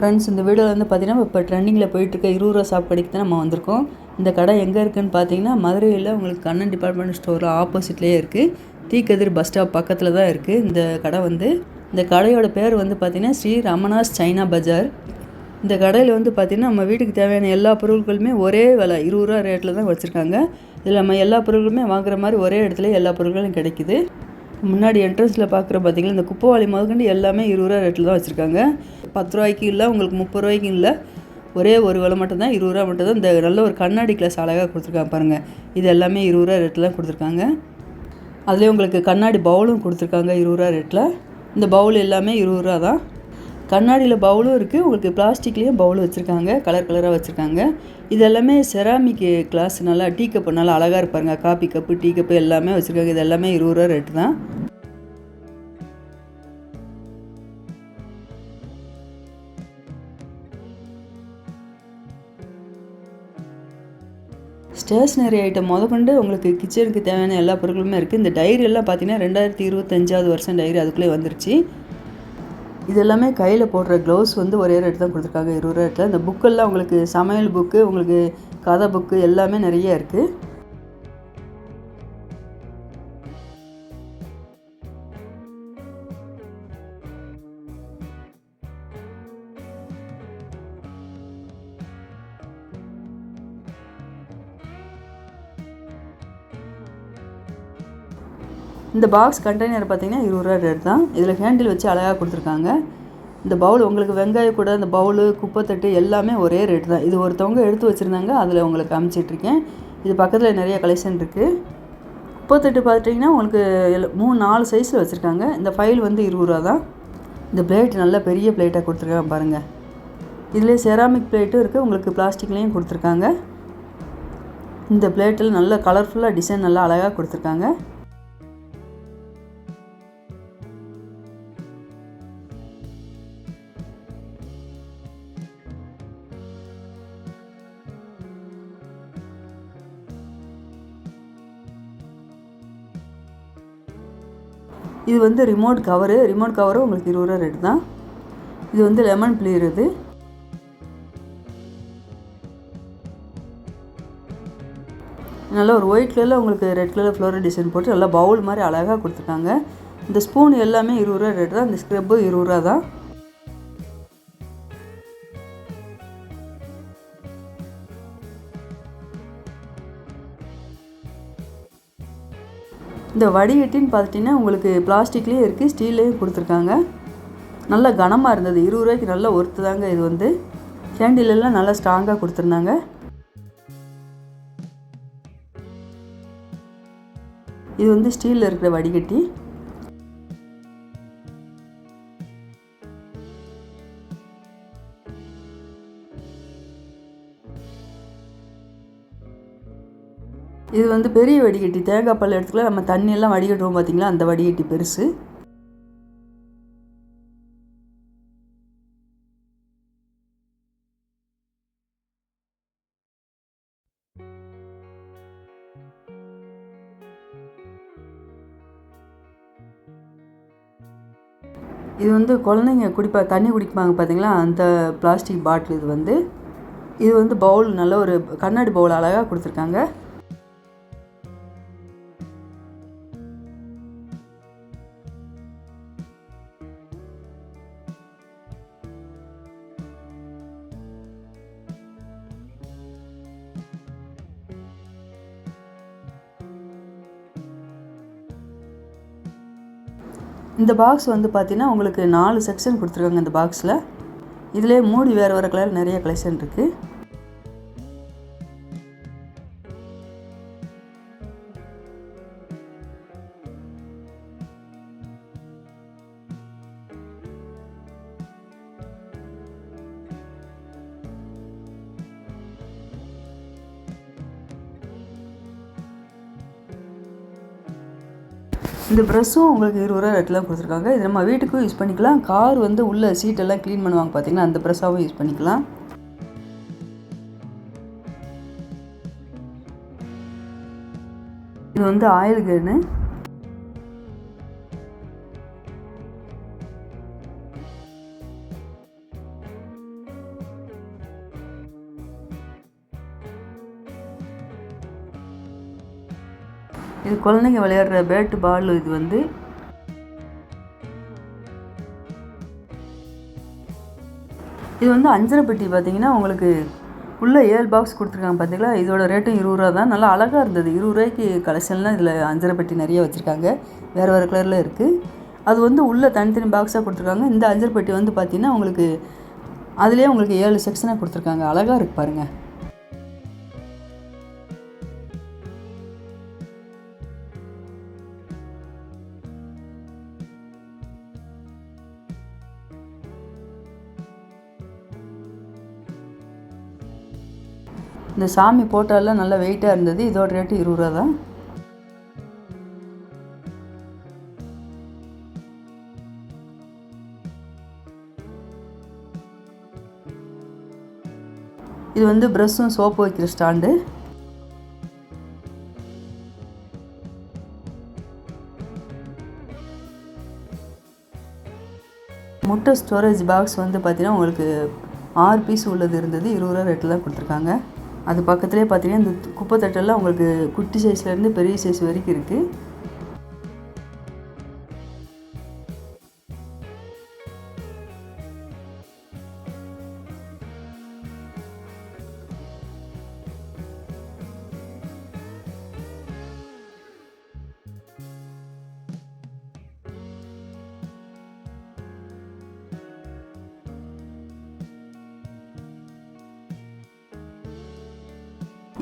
Friends, இந்த வீடியோவில் வந்து பார்த்தீங்கன்னா இப்போ ட்ரெண்டிங்கில் போயிட்டுருக்க 20 ரூபா ஷாப் கடைக்கு தான் நம்ம வந்திருக்கோம். இந்த கடை எங்கே இருக்குதுன்னு பார்த்தீங்கன்னா மதுரையில் உங்களுக்கு கண்ணன் டிபார்ட்மெண்ட் ஸ்டோரில் ஆப்போசிட்லேயே இருக்குது. தீக்கதிர் பஸ் ஸ்டாப் பக்கத்தில் தான் இருக்குது இந்த கடை. இந்த கடையோட பேர் வந்து பார்த்திங்கன்னா ஸ்ரீ ரமணாஸ் சைனா பஜார். இந்த கடையில் வந்து பார்த்திங்கன்னா நம்ம வீட்டுக்கு தேவையான எல்லா பொருட்களுமே ஒரே விலை 20 ரூபா ரேட்டில் தான் வச்சுருக்காங்க. இதில் நம்ம எல்லா பொருட்களுமே வாங்குற மாதிரி ஒரே இடத்துல எல்லா பொருட்களும் கிடைக்குது. முன்னாடி என்ட்ரன்ஸில் பார்க்குற பார்த்திங்கன்னா இந்த குப்பைவாளி முதற்கொண்டு எல்லாமே 20 ரூபா ரேட்டில் தான் வச்சுருக்காங்க. 10 ரூபாய்க்கு இல்லை, உங்களுக்கு 30 ரூபாய்க்கு இல்லை, ஒரே ஒரு விலை மட்டும்தான் 20 ரூபா மட்டும்தான். இந்த நல்ல ஒரு கண்ணாடி கிளாஸ் அழகாக கொடுத்துருக்காங்க பாருங்கள். இது எல்லாமே 20 ரூபா ரேட்டில் தான் கொடுத்துருக்காங்க. அதிலே உங்களுக்கு கண்ணாடி பவுலும் கொடுத்துருக்காங்க 20 ரூபா ரேட்டில். இந்த பவுல் எல்லாமே 20 ரூபா தான். கண்ணாடியில் பவுலும் இருக்குது, உங்களுக்கு பிளாஸ்டிக்லேயும் பவுல் வச்சுருக்காங்க, கலர் கலராக வச்சுருக்காங்க. இது எல்லாமே செராமிக் கிளாஸ், நல்லா டீ கப்பு நல்லா அழகாக இருப்பாருங்க. காப்பி கப்பு, டீ கப்பு எல்லாமே வச்சுருக்காங்க. இது எல்லாமே 20 ரூபா ரேட்டு தான். ஸ்டேஷ்னரி ஐட்டம் முதற்கொண்டு உங்களுக்கு கிச்சனுக்கு தேவையான எல்லா பொருட்களுமே இருக்குது. இந்த டைரி எல்லாம் பார்த்தீங்கன்னா 2025 வருஷம் டைரி அதுக்குள்ளே வந்துருச்சு. இது எல்லாமே கையில் போடுற க்ளவுஸ் வந்து ஒரே ரேட்டு தான் கொடுத்துருக்காங்க, 20 ரூபா ரேட்டில். இந்த புக்கெல்லாம் உங்களுக்கு சமையல் புக்கு, உங்களுக்கு கதை புக்கு எல்லாமே நிறைய இருக்குது. இந்த பாக்ஸ் கண்டெய்னர் பார்த்திங்கன்னா 20 ரூபா ரேட் தான். இதில் ஹேண்டில் வச்சு அழகாக கொடுத்துருக்காங்க. இந்த பவுல் உங்களுக்கு வெங்காயம் கூட இந்த பவுலு, குப்பைத்தட்டு எல்லாமே ஒரே ரேட்டு தான். இது ஒருத்தவங்க எடுத்து வச்சுருந்தாங்க, அதில் உங்களுக்கு அனுப்பிச்சிட்ருக்கேன். இது பக்கத்தில் நிறைய கலெக்ஷன் இருக்குது. குப்பைத்தட்டு பார்த்துட்டிங்கன்னா உங்களுக்கு 3-4 சைஸில் வச்சுருக்காங்க. இந்த ஃபைல் வந்து 20 ரூபா தான். இந்த பிளேட் நல்ல பெரிய பிளேட்டாக கொடுத்துருக்காங்க பாருங்கள். இதிலே செராமிக் பிளேட்டும் இருக்குது, உங்களுக்கு பிளாஸ்டிக்லேயும் கொடுத்துருக்காங்க. இந்த பிளேட்டில் நல்ல கலர்ஃபுல்லாக டிசைன் நல்லா அழகாக கொடுத்துருக்காங்க. இது வந்து ரிமோட் கவரும் உங்களுக்கு 20 ரூபா ரேட்டு தான். இது வந்து லெமன் பிளேயர். இது நல்லா ஒரு ஒயிட் கலரில் உங்களுக்கு ரெட் கலர் ஃப்ளோரல் டிசைன் போட்டு நல்லா பவுல் மாதிரி அழகாக கொடுத்துருக்காங்க. இந்த ஸ்பூன் எல்லாமே 20 ரூபா ரேட்டு தான். இந்த ஸ்க்ரப்பு 20 ரூபா தான். இந்த வடிகட்டின்னு பார்த்துட்டிங்கன்னா உங்களுக்கு பிளாஸ்டிக்லேயும் இருக்குது, ஸ்டீல்லேயும் கொடுத்துருக்காங்க. நல்லா கனமாக இருந்தது, 20 ரூபாய்க்கு நல்ல ஒர்த்து தாங்க. இது வந்து கேண்டிலெல்லாம் நல்லா ஸ்ட்ராங்காக கொடுத்துருந்தாங்க. இது வந்து ஸ்டீலில் இருக்கிற வடிகட்டி. இது வந்து பெரிய வடிகட்டி, தேங்காய் பால் எடுத்துக்கலாம், நம்ம தண்ணியெல்லாம் வடிகட்டுவோம் பார்த்திங்களா, அந்த வடிகட்டி பெருசு. இது வந்து குழந்தைங்க தண்ணி குடிப்பாங்க பார்த்திங்களா, அந்த பிளாஸ்டிக் பாட்டில். இது வந்து பவுல் நல்ல ஒரு கண்ணாடி பவுல் அழகாக கொடுத்துருக்காங்க. இந்த பாக்ஸ் வந்து பார்த்திங்கன்னா உங்களுக்கு 4 செக்ஷன் கொடுத்துருக்காங்க இந்த பாக்ஸில். இதிலே மூடி வேறு கலர் நிறைய கலெக்ஷன் இருக்குது. இந்த ப்ரெஷ்ஷும் உங்களுக்கு 20 ரூபா ரேட்டில் தான் கொடுத்துருக்காங்க. இது நம்ம வீட்டுக்கும் யூஸ் பண்ணிக்கலாம். கார் வந்து உள்ள சீட்டெல்லாம் க்ளீன் பண்ணுவாங்க பார்த்திங்கன்னா, அந்த ப்ரெஷ்ஷாகவும் யூஸ் பண்ணிக்கலாம். இது வந்து ஆயில் கேனு. இது குழந்தைங்க விளையாடுற பேட்டு பால். இது வந்து அஞ்சரை பெட்டி பார்த்தீங்கன்னா உங்களுக்கு உள்ளே 7 பாக்ஸ் கொடுத்துருக்காங்க பார்த்தீங்களா. இதோட ரேட்டும் 20 ரூபா தான். நல்லா அழகாக இருந்தது. 20 ரூபாய்க்கு கலெக்ஷன்லாம் இதில் அஞ்சரை பெட்டி நிறைய வச்சுருக்காங்க. வேறு கலரில் இருக்குது. அது வந்து உள்ளே தனித்தனி பாக்ஸாக கொடுத்துருக்காங்க. இந்த அஞ்சரை பெட்டி வந்து பார்த்திங்கன்னா உங்களுக்கு அதுலேயே உங்களுக்கு 7 செக்ஷனாக கொடுத்துருக்காங்க. அழகாக இருக்குது பாருங்கள். இந்த சாமி போட்டாலாம் நல்லா வெயிட்டாக இருந்தது. இதோட ரேட்டு 20 ரூபா தான். இது வந்து ப்ரஷ்ஷும் சோப்பு வைக்கிற ஸ்டாண்டு. முட்டை ஸ்டோரேஜ் பாக்ஸ் வந்து பார்த்திங்கன்னா உங்களுக்கு 6 பீஸ் உள்ளது இருந்தது. 20 ரூபா ரேட்டில் தான் கொடுத்துருக்காங்க. அது பக்கத்துலேயே பார்த்தீங்கன்னா இந்த குப்பை தட்டெல்லாம் உங்களுக்கு குட்டி சைஸ்லேருந்து பெரிய சைஸ் வரைக்கும் இருக்குது.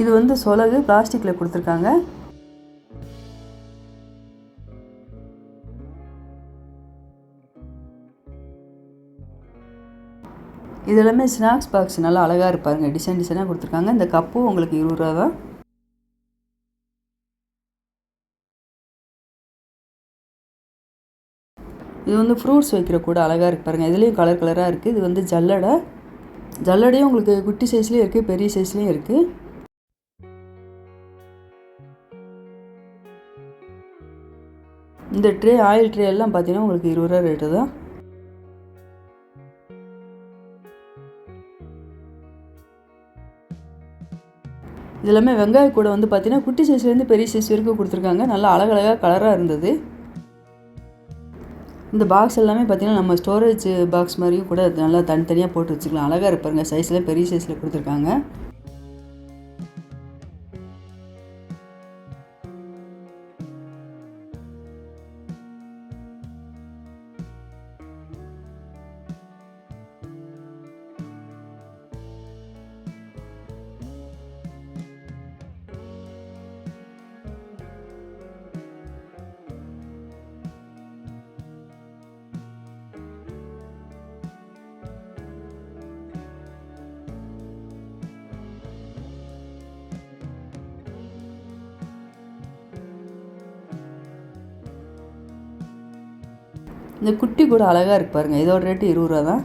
இது வந்து சொலகு பிளாஸ்டிக்கில் கொடுத்துருக்காங்க. இது எல்லாமே ஸ்நாக்ஸ் பாக்ஸ் நல்லா அழகாக இருப்பாருங்க. டிசைனாக கொடுத்துருக்காங்க. இந்த கப்பும் உங்களுக்கு 20 ரூபா தான். இது வந்து ஃப்ரூட்ஸ் வைக்கிற கூட அழகாக இருக்கு பாருங்கள். இதுலேயும் கலராக இருக்குது. இது வந்து ஜல்லடையும் உங்களுக்கு குட்டி சைஸ்லேயும் இருக்குது, பெரிய சைஸ்லேயும் இருக்குது. இந்த ட்ரே ஆயில் ட்ரே எல்லாம் பார்த்தீங்கன்னா உங்களுக்கு 20 ரூபா ரேட்டு தான். இது எல்லாமே வெங்காய கூட வந்து பார்த்தீங்கன்னா குட்டி சைஸ்லேருந்து பெரிய சைஸ் வரைக்கும் கொடுத்துருக்காங்க. நல்லா அழகழகாக கலராக இருந்தது. இந்த பாக்ஸ் எல்லாமே பார்த்தீங்கன்னா நம்ம ஸ்டோரேஜ் பாக்ஸ் மாதிரியும் கூட நல்லா தனித்தனியாக போட்டு வச்சுக்கலாம். அழகாக இருப்பாருங்க. சைஸில் பெரிய சைஸில் கொடுத்துருக்காங்க. இந்த குட்டி கூட அழகாக இருக்கு பாருங்கள். இதோட ரேட்டு 20 ரூபா தான்.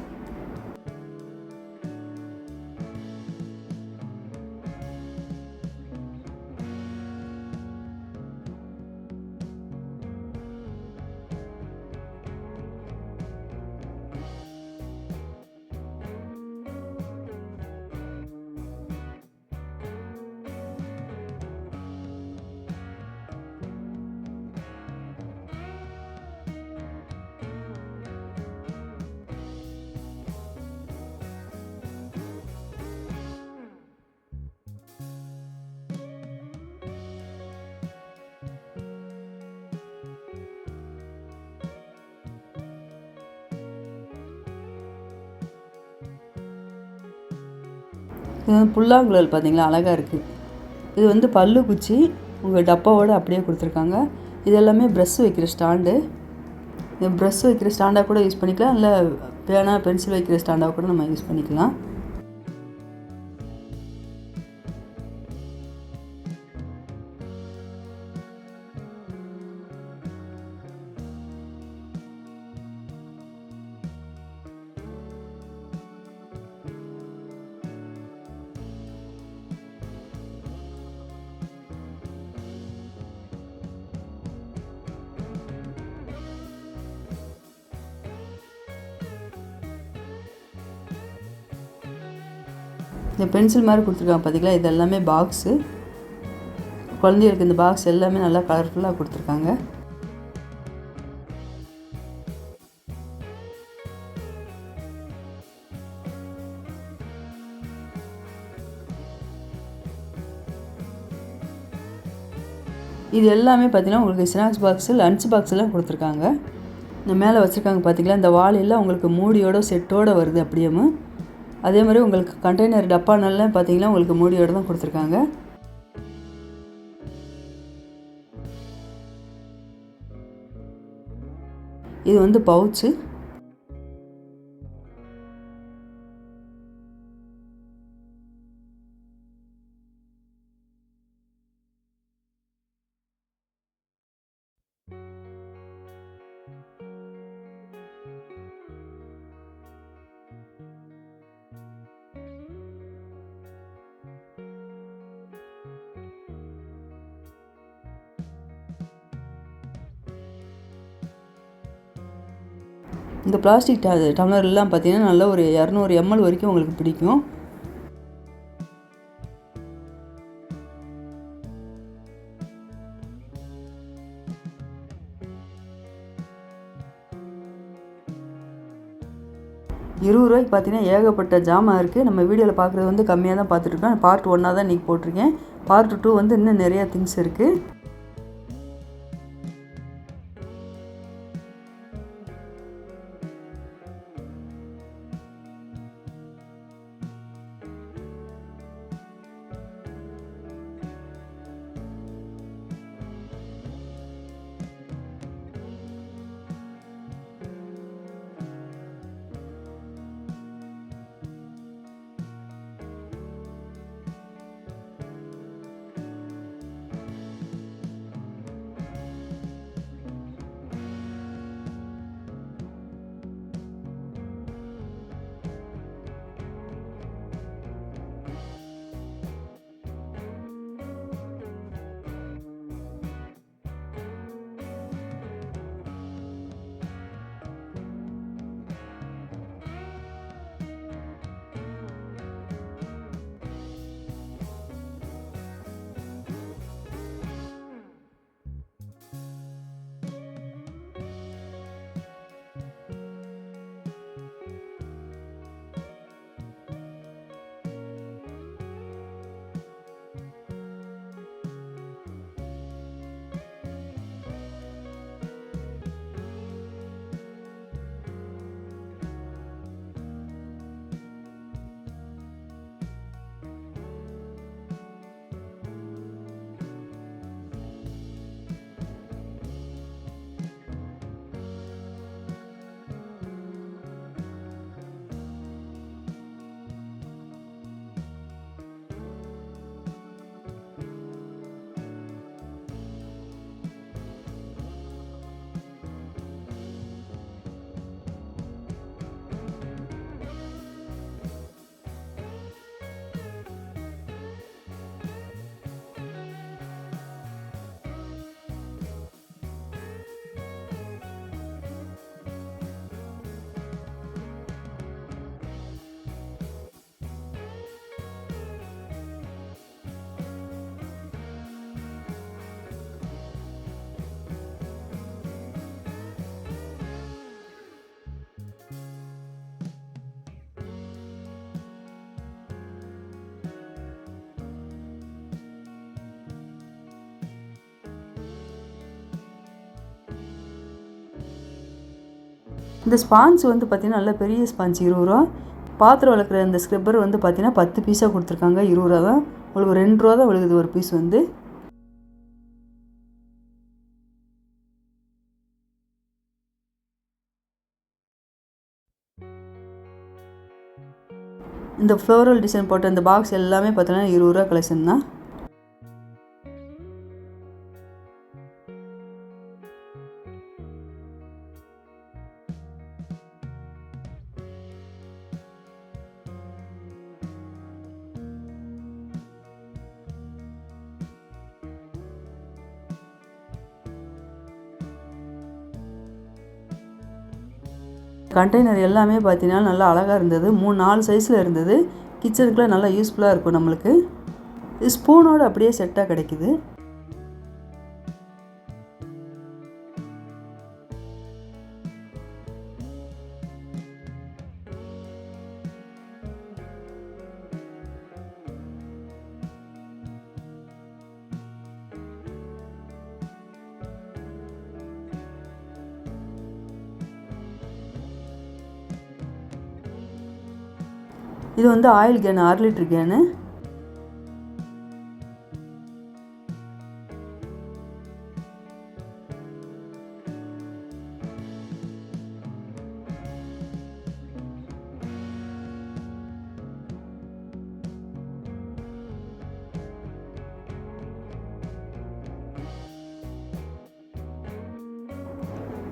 இது வந்து புல்லாங்குழல் பார்த்தீங்களா, அழகாக இருக்குது. இது வந்து பல்லு குச்சி உங்கள் டப்பாவோடு அப்படியே கொடுத்துருக்காங்க. இது எல்லாமே ப்ரெஷ் வைக்கிற ஸ்டாண்டு. இது ப்ரெஷ் வைக்கிற ஸ்டாண்டாக கூட யூஸ் பண்ணிக்கலாம், இல்லை பேனா பென்சில் வைக்கிற ஸ்டாண்டாக கூட நம்ம யூஸ் பண்ணிக்கலாம். இந்த பென்சில் மாதிரி கொடுத்துருக்காங்க பார்த்தீங்களா, இது எல்லாமே பாக்ஸு. குழந்தைகளுக்கு இந்த பாக்ஸ் எல்லாமே நல்லா கலர்ஃபுல்லாக கொடுத்துருக்காங்க. இது எல்லாமே பார்த்தீங்கன்னா உங்களுக்கு ஸ்நாக்ஸ் பாக்ஸு, லன்ச் பாக்ஸ்லாம் கொடுத்துருக்காங்க. இந்த மேலே வச்சுருக்காங்க பார்த்தீங்களா, இந்த வாளியெல்லாம் உங்களுக்கு மூடியோட செட்டோடு வருது அப்படியே. அதே மாதிரி உங்களுக்கு கண்டெய்னர் டப்பானெல்லாம் பார்த்தீங்கன்னா உங்களுக்கு மூடியோடு தான் கொடுத்துருக்காங்க. இது வந்து பவுச்சு. இந்த பிளாஸ்டிக் டம்ளர்லாம் பார்த்தீங்கன்னா நல்லா ஒரு 200 ml வரைக்கும் உங்களுக்கு பிடிக்கும். ₹20 பார்த்தீங்கன்னா ஏகப்பட்ட ஜாமான் இருக்குது. நம்ம வீடியோவில் பார்க்குறது வந்து கம்மியாக தான் பார்த்துட்ருக்கோம். பார்ட் 1 தான் இன்றைக்கி போட்டிருக்கேன். பார்ட் 2 வந்து இன்னும் நிறையா திங்ஸ் இருக்குது. இந்த ஸ்பான்ஸ் வந்து பார்த்திங்கன்னா நல்ல பெரிய ஸ்பான்ஸ் ₹20. பாத்திரம் வளர்க்குற இந்த ஸ்க்ரப்பர் வந்து பார்த்திங்கன்னா 10 பீஸாக கொடுத்துருக்காங்க. ₹20 தான். உங்களுக்கு ₹2 தான் விழுகுது ஒரு பீஸ் வந்து. இந்த ஃப்ளோரல் டிசைன் போட்ட இந்த பாக்ஸ் எல்லாமே பார்த்தீங்கன்னா ₹20 கலெக்ஷன் தான். கண்டெய்னர் எல்லாமே பார்த்தீங்கன்னா நல்லா அழகாக இருந்தது. 3-4 சைஸில் இருந்தது. கிச்சனுக்குலாம் நல்லா யூஸ்ஃபுல்லாக இருக்கும் நம்மளுக்கு. ஸ்பூனோடு அப்படியே செட்டாக கிடைக்குது. இது வந்து ஆயில் கேனு, 6 லிட்டர் கேனு.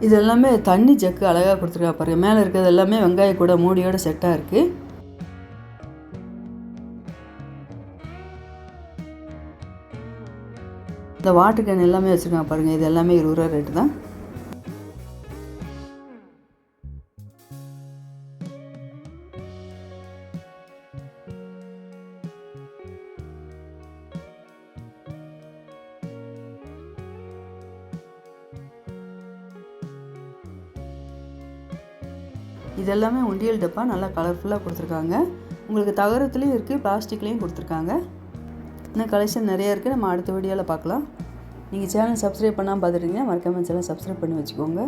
இது எல்லாமே தண்ணி ஜக்கு அழகாக கொடுத்துருக்கா பாருங்க. மேலே இருக்கிறது எல்லாமே வெங்காய கூட மூடியோட செட்டாக இருக்குது. இந்த வாட்டர் கேன் எல்லாமே வச்சுருக்காங்க பாருங்கள். இது எல்லாமே 20 ரூபா ரேட்டு தான். இது எல்லாமே உண்டியல் டப்பா, நல்லா கலர்ஃபுல்லாக கொடுத்துருக்காங்க. உங்களுக்கு தகரத்துலேயும் இருக்குது, பிளாஸ்டிக்லேயும் கொடுத்துருக்காங்க. இன்னும் கலெக்ஷன் நிறையா இருக்குது. நம்ம அடுத்த வீடியோவில் பார்க்கலாம். நீங்கள் சேனல் சப்ஸ்கிரைப் பண்ணாமல் பார்த்துட்டீங்கன்னா மறக்காம சேனல் சப்ஸ்கிரைப் பண்ணி வச்சுக்கோங்க.